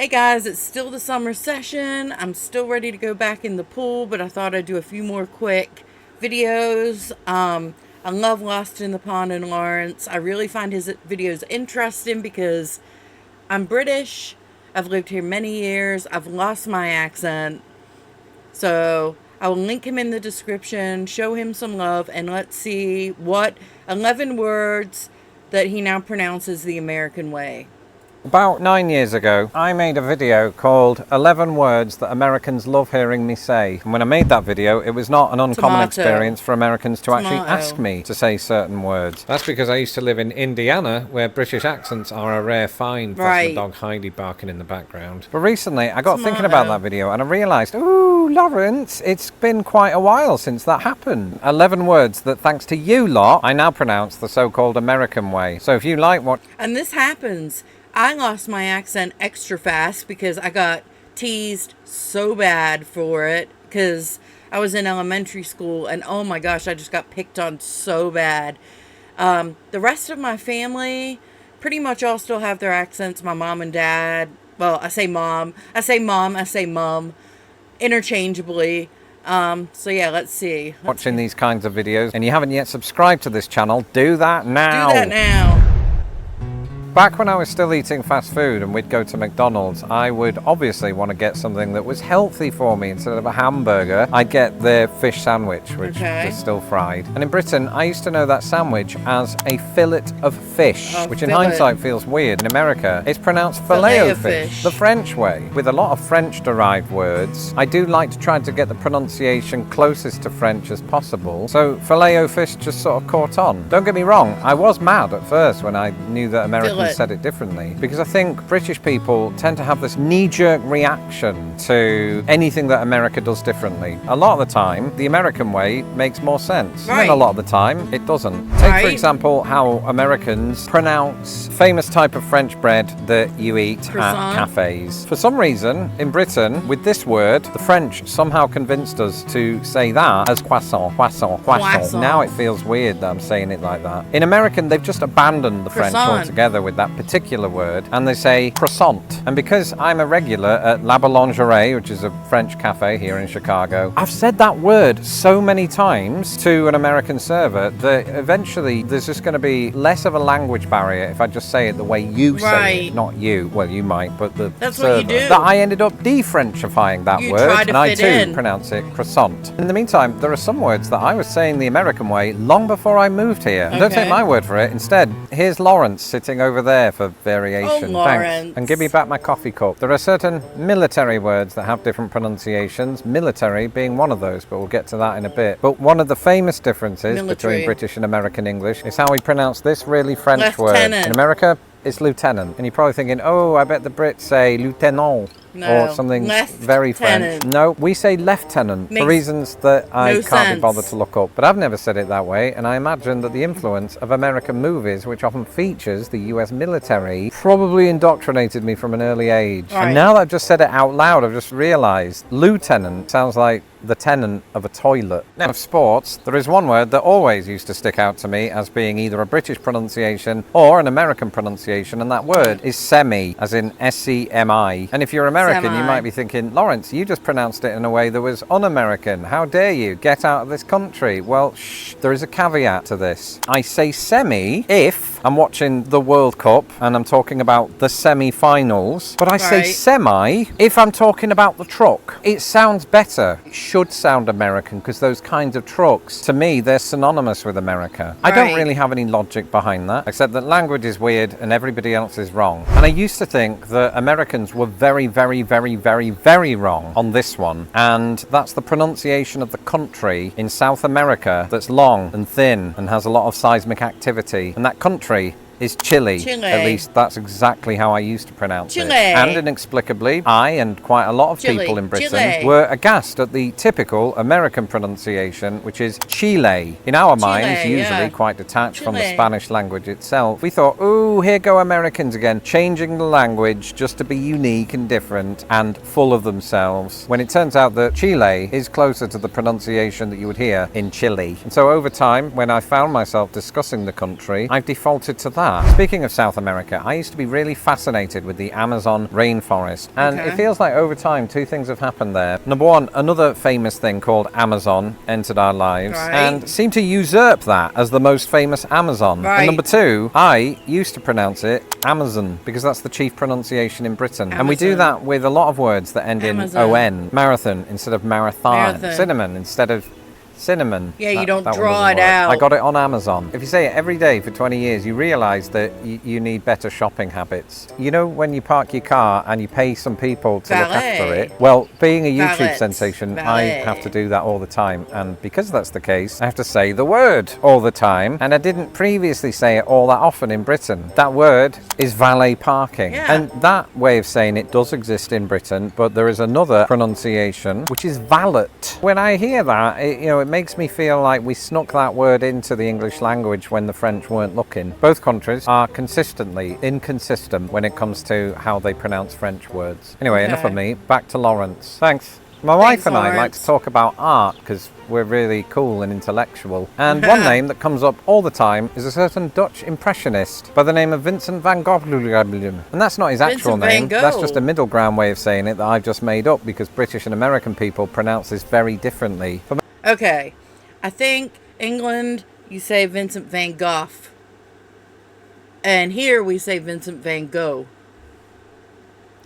Hey guys, it's still the summer session. I'm still ready to go back in the pool, but I thought I'd do a few more quick videos. I love Lost in the Pond and Lawrence. I really find his videos interesting because I'm British. I've lived here many years. I've lost my accent. So I will link him in the description, show him some love, and let's see what 11 words that he now pronounces the American way. About 9 years ago, I made a video called 11 Words That Americans Love Hearing Me Say. And when I made that video, it was not an uncommon experience for Americans to actually ask me to say certain words. That's because I used to live in Indiana, where British accents are a rare find. That's my dog Heidi barking in the background. But recently, I got thinking about that video and I realised, ooh, Lawrence, it's been quite a while since that happened. 11 words that, thanks to you lot, I now pronounce the so-called American way. So if you like what... And this happens. I lost my accent extra fast because I got teased so bad for it because I was in elementary school and oh my gosh, I just got picked on so bad. The rest of my family pretty much all still have their accents. My mom and dad, well, I say mom, I say mum, interchangeably. So yeah, let's see. Watching these kinds of videos and you haven't yet subscribed to this channel, do that now. Do that now. Back when I was still eating fast food and we'd go to McDonald's, I would obviously want to get something that was healthy for me. Instead of a hamburger, I'd get their fish sandwich, which was still fried. And in Britain, I used to know that sandwich as a fillet of fish, which in hindsight feels weird. In America, it's pronounced filet-o-fish, the French way. With a lot of French-derived words, I do like to try to get the pronunciation closest to French as possible. So filet-o-fish just sort of caught on. Don't get me wrong, I was mad at first when I knew that Americans said it differently, because I think British people tend to have this knee-jerk reaction to anything that America does differently. A lot of the time, the American way makes more sense. And a lot of the time, it doesn't. Take, for example, how Americans pronounce famous type of French bread that you eat at cafes. For some reason, in Britain, with this word, the French somehow convinced us to say that as croissant, croissant, croissant. Now it feels weird that I'm saying it like that. In American, they've just abandoned the French altogether with that particular word, and they say croissant. And because I'm a regular at La Boulangerie, which is a French cafe here in Chicago, I've said that word so many times to an American server that eventually there's just going to be less of a language barrier if I just say it the way you say it, not you. Well, you might, but the server. What you do. That I ended up de-Frenchifying that word, and I too pronounce it croissant. In the meantime, there are some words that I was saying the American way long before I moved here. And don't take my word for it. Instead, here's Lawrence sitting over there for variation. Thanks. And give me back my coffee cup. There are certain military words that have different pronunciations, military being one of those, but we'll get to that in a bit. But one of the famous differences between British and American English is how we pronounce this really French word. In America, it's lieutenant. And you're probably thinking, oh, I bet the Brits say lieutenant. Or something very French. No, we say lieutenant for reasons that I can't be bothered to look up. But I've never said it that way, and I imagine that the influence of American movies, which often features the US military, probably indoctrinated me from an early age. And now that I've just said it out loud, I've just realised lieutenant sounds like the tenant of a toilet. Now, of sports, there is one word that always used to stick out to me as being either a British pronunciation or an American pronunciation, and that word is semi, as in S-E-M-I. And if you're American, you might be thinking, Lawrence, you just pronounced it in a way that was un-American. How dare you? Get out of this country. Well, shh, there is a caveat to this. I say semi if I'm watching the World Cup and I'm talking about the semi-finals, but I say semi if I'm talking about the truck. It sounds better. It should sound American because those kinds of trucks, to me, they're synonymous with America. I don't really have any logic behind that, except that language is weird and everybody else is wrong. And I used to think that Americans were very, very, very, very, very wrong on this one. And that's the pronunciation of the country in South America that's long and thin and has a lot of seismic activity. And that country is Chile. At least that's exactly how I used to pronounce it. And inexplicably, I and quite a lot of people in Britain were aghast at the typical American pronunciation, which is Chile. In our minds, usually quite detached from the Spanish language itself, we thought, ooh, here go Americans again, changing the language just to be unique and different and full of themselves, when it turns out that Chile is closer to the pronunciation that you would hear in Chile. And so over time, when I found myself discussing the country, I've defaulted to that. that, speaking of South America, I used to be really fascinated with the Amazon rainforest. And it feels like over time, two things have happened there. Number one, another famous thing called Amazon entered our lives and seemed to usurp that as the most famous Amazon. And number two, I used to pronounce it Amazon because that's the chief pronunciation in Britain. And we do that with a lot of words that end in on. Marathon instead of marathon. Cinnamon instead of cinnamon. Yeah, you don't draw it out. I got it on Amazon. If you say it every day for 20 years, you realize that you need better shopping habits. You know, when you park your car and you pay some people to look after it? Well, being a YouTube sensation, I have to do that all the time. And because that's the case, I have to say the word all the time. And I didn't previously say it all that often in Britain. That word is valet parking. And that way of saying it does exist in Britain, but there is another pronunciation, which is valet. When I hear that, it makes me feel like we snuck that word into the English language when the French weren't looking. Both countries are consistently inconsistent when it comes to how they pronounce French words. Anyway, enough of me. Back to Lawrence. Thanks. My wife and I like to talk about art because we're really cool and intellectual. And one name that comes up all the time is a certain Dutch impressionist by the name of Vincent van Gogh. And that's not his actual name. That's just a middle ground way of saying it that I've just made up because British and American people pronounce this very differently. Okay, I think England, you say Vincent van Gogh. And here we say Vincent van Gogh.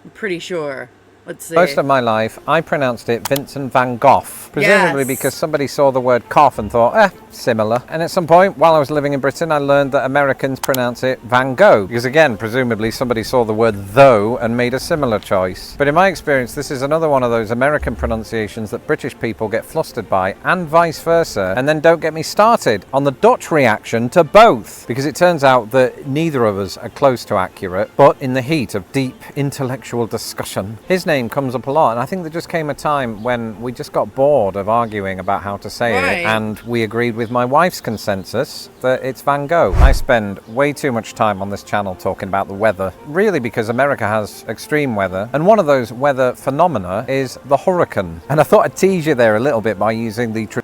I'm pretty sure. Let's see. Most of my life, I pronounced it Vincent van Gogh. Presumably because somebody saw the word cough and thought, similar. And at some point, while I was living in Britain, I learned that Americans pronounce it Van Gogh. Because again, presumably somebody saw the word though and made a similar choice. But in my experience, this is another one of those American pronunciations that British people get flustered by, and vice versa. And then don't get me started on the Dutch reaction to both. Because it turns out that neither of us are close to accurate, but in the heat of deep intellectual discussion, his name comes up a lot. And I think there just came a time when we just got bored of arguing about how to say it, and we agreed with my wife's consensus that it's Van Gogh. I spend way too much time on this channel talking about the weather, really because America has extreme weather, and one of those weather phenomena is the hurricane. And I thought I'd tease you there a little bit by using the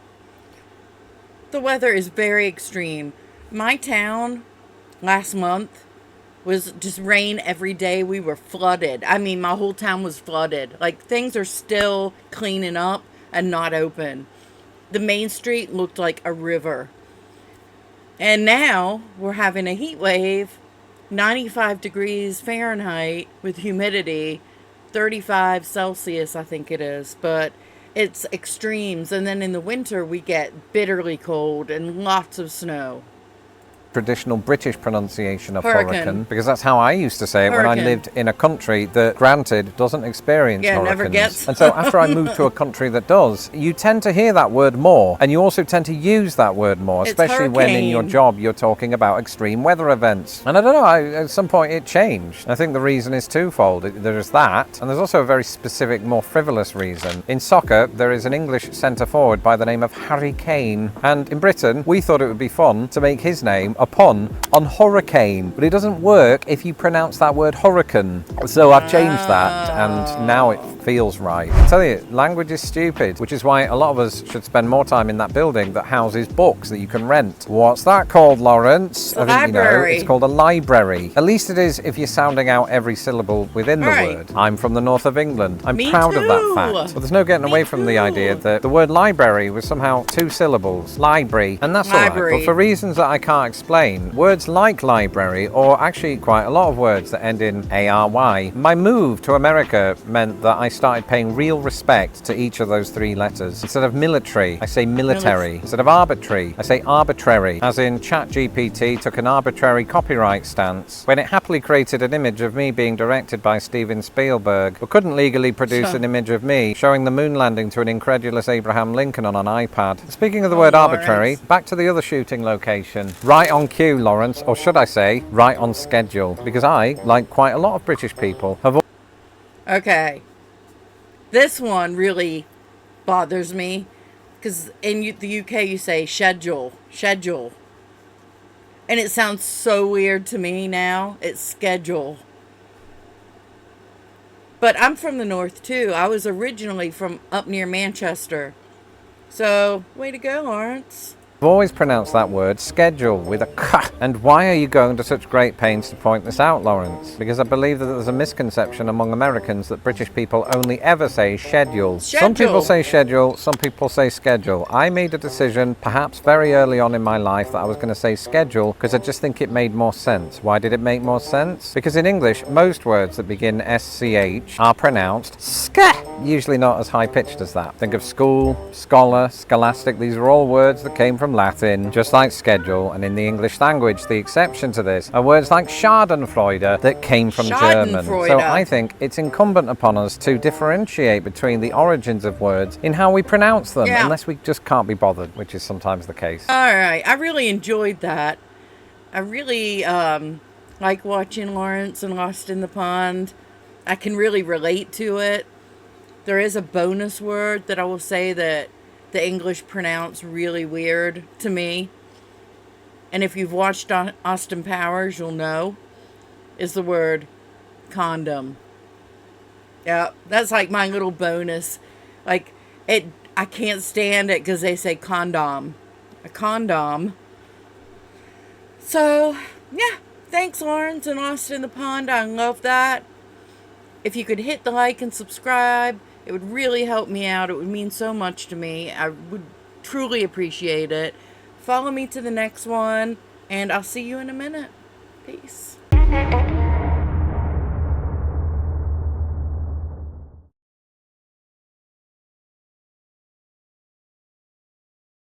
weather is very extreme. My town last month was just rain every day. We were flooded. I mean, my whole town was flooded. Like, things are still cleaning up and not open. The main street looked like a river. And now we're having a heat wave, 95 degrees Fahrenheit with humidity, 35 Celsius, I think it is. But it's extremes. And then in the winter, we get bitterly cold and lots of snow. Traditional British pronunciation of hurricane, because that's how I used to say it when I lived in a country that, granted, doesn't experience hurricanes. Never gets. And so after I moved to a country that does, you tend to hear that word more, and you also tend to use that word more, especially when in your job you're talking about extreme weather events. And I don't know, at some point it changed. I think the reason is twofold. There's that, and there's also a very specific, more frivolous reason. In soccer, there is an English centre forward by the name of Harry Kane, and in Britain, we thought it would be fun to make his name a pun on hurricane, but it doesn't work if you pronounce that word hurricane. So I've changed that, and now it feels right. I tell you, language is stupid, which is why a lot of us should spend more time in that building that houses books that you can rent. What's that called, Lawrence? I think library. It's called a library. At least it is if you're sounding out every syllable within the word. I'm from the north of England. I'm proud of that fact. But there's no getting away from the idea that the word library was somehow two syllables. Library. And that's all right. But for reasons that I can't explain, words like library, or actually quite a lot of words that end in ARY, my move to America meant that I started paying real respect to each of those three letters. Instead of military, I say military. Instead of arbitrary, I say arbitrary. As in ChatGPT took an arbitrary copyright stance when it happily created an image of me being directed by Steven Spielberg, but couldn't legally produce an image of me showing the moon landing to an incredulous Abraham Lincoln on an iPad. Speaking of the word arbitrary, back to the other shooting location. Right on cue, Lawrence, or should I say, right on schedule, because I, like quite a lot of British people, have... Okay. This one really bothers me, because in the UK you say schedule. And it sounds so weird to me now. It's schedule. But I'm from the north too. I was originally from up near Manchester. So, way to go, Lawrence. I've always pronounced that word schedule with a k. And why are you going to such great pains to point this out, Lawrence? Because I believe that there's a misconception among Americans that British people only ever say schedule. Some people say schedule, some people say schedule. I made a decision, perhaps very early on in my life, that I was going to say schedule because I just think it made more sense. Why did it make more sense? Because in English, most words that begin SCH are pronounced sk, usually not as high-pitched as that. Think of school, scholar, scholastic. These are all words that came from Latin, just like schedule, and in the English language, the exception to this are words like Schadenfreude that came from German. So I think it's incumbent upon us to differentiate between the origins of words in how we pronounce them, unless we just can't be bothered, which is sometimes the case. All right, I really enjoyed that. I really like watching Lawrence and Lost in the Pond. I can really relate to it. There is a bonus word that I will say that the English pronounce really weird to me. And if you've watched Austin Powers, you'll know, is the word condom. Yeah, that's like my little bonus. Like, I can't stand it because they say condom. A condom. So, yeah. Thanks, Lawrence and Lost in the Pond. I love that. If you could hit the like and subscribe, it would really help me out. It would mean so much to me. I would truly appreciate it. Follow me to the next one, and I'll see you in a minute. Peace.